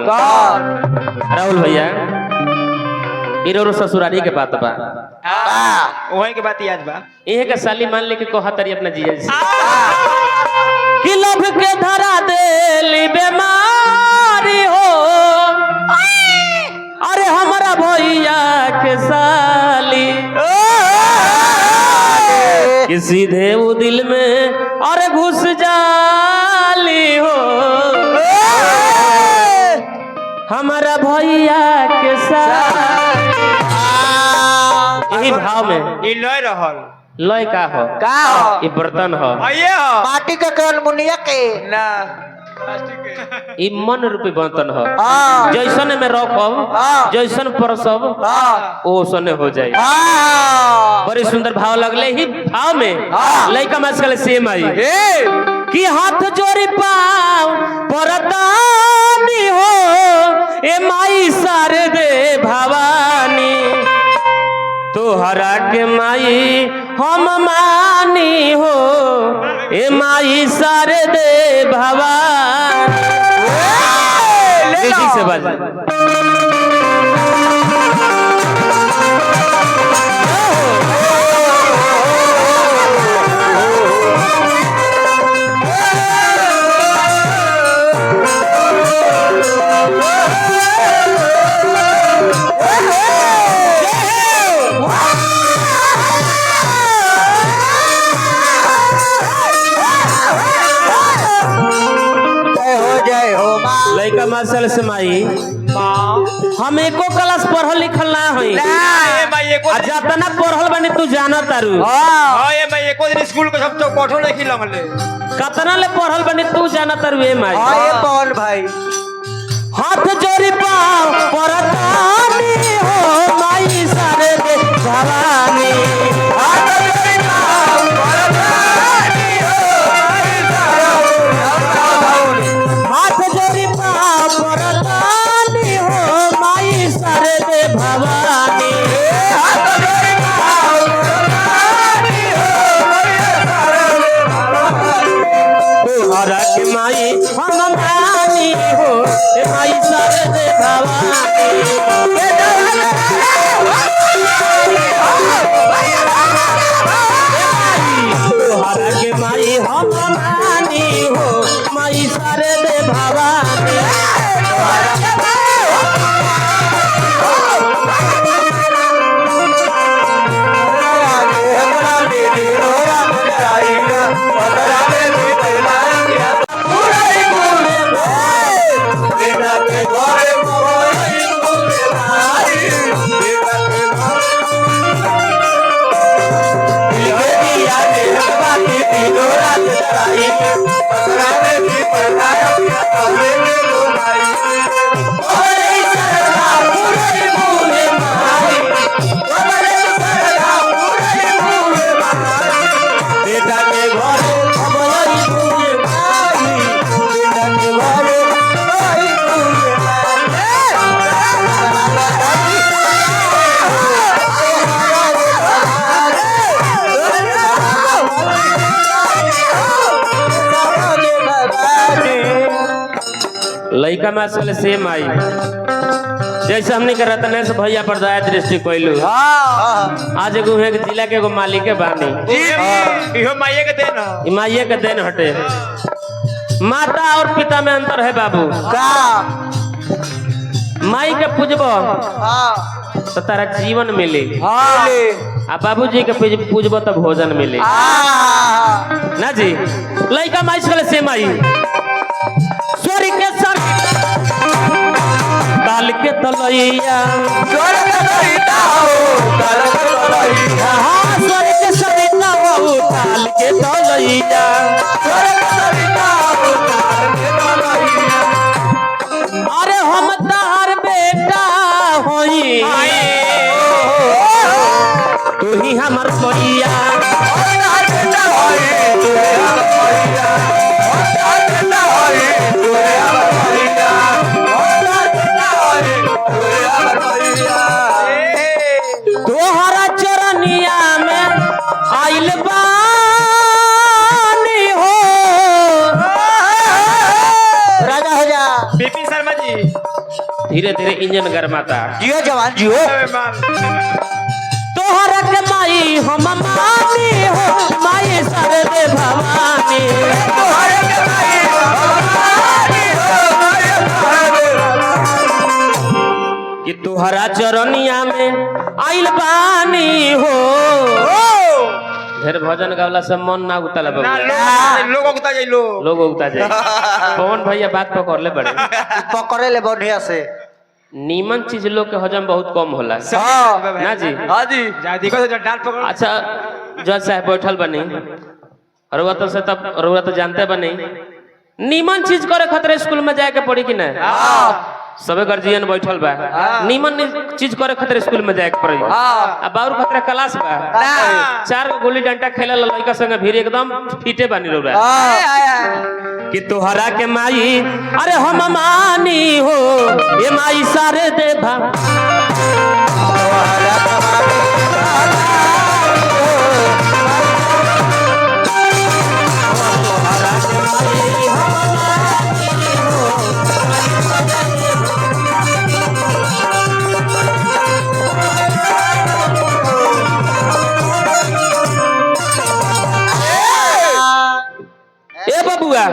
लागल राहुल भैया इरो ससुरारी के बात बा वही के बात याद बा इहे के साली मान लेके कहा तरी अपना जीजा जी कि लभ के धरा देली बीमारी हो अरे हमारा भैया के साली कि सीधे वो दिल में अरे घुस जाली हो हमारा भैया के साथ यही भाव में ई लय रहल लय का हो ये बर्तन हो आइए हो माटी के कल मुनिया के ना ये मन रूपी बर्तन हो जैसन में रखब जैसन परसब ओसने हो जाए बड़ी सुंदर भाव लगले ही भाव में लइका मस्कल सेम आई कि हाथ जोड़ी पाओ परदानी हो ए माई सारे दे भवानी तोहरा के माई हम मानी हो ए माई सारे दे भवानी से बाज लइका मासल से माई हम एको क्लास पढ़ल लिखल ना हई जतना पढ़ल बनी तू जाना तारू ए मैं एको दिन स्कूल के सब तो कोठो लिखी लंगले कतना ले पढ़ल बनी तू जाना तारू ए माई ये पवन भाई हाथ जोड़ी पाओ परदानी हो माई सारे दे भवानी हाथ जोड़ी पाओ परदानी हो हाथ जोड़ी पाओ परदानी हो माई सारे दे भवानी हाथ जोड़ी पाओ परदानी हो तोहरा के माई हम मानी हो ए माई सारे दे भवानी तोहरा के माई हम मानी हो माई सारे दे भवानी लइका में असल सेम आई जैसे हमने के रतनेश भैया पर दया दृष्टि कोइलू आज एगो है जिला के एगो मालिक के बानी इहो माइये के देन ई माइये के देन हटे माता और पिता में अंतर है बाबू का माई के पूजबो तो तारा जीवन मिले आ बाबूजी के पूजबो तो भोजन मिले ना जी लइका माई से सेम आई सोरी के सर काल के तलैया सोरी के सरिता हाँ सोरी के सरिता हो काल के तलैया अरे हम तार बेटा होई तू ही हमर सोइया तोहरा चरनिया में आइल बानी हो राजा हो जा बिपिन शर्मा जी धीरे धीरे इंजन गरमाता। जियो जवान जियो। ए, माल। तोहरा के माई हम मानी हो, माई सरदे भवानी। तोहरे के माई भवानी हो, माई सरदे कि तोहरा चरनिया में आइल बानी हो। ढेर भजन गावला से मन ना उतला ना बाबू, लोग उगता जाई लोग उगता जाए। पवन भैया बात पकड़ ले बड़े। पकड़े ले बढ़िया से। नीमन चीज लोग के हजम बहुत कम होला हाँ। ना जी। हाँ जी। जा देखो तो डांट पकड़। अच्छा जज साहब बैठल बनी, रउआ तो से तब रउआ तो जानते बनी, नीमन चीज करे खतरे स्कूल में जाए के पड़ी कि ना। सबे गार्जियन बैठल बा, नीमन चीज करे खतरे स्कूल में जाए के पड़ी। अब बाउर खतरे क्लास बा, 4 गो गोली डंडा खेले लड़का संगे भीड़ एकदम फीटे बानी रउआ। कि तोहरा के माई अरे हम मानी हो, ये माई सारे दे भा। ए बबुआ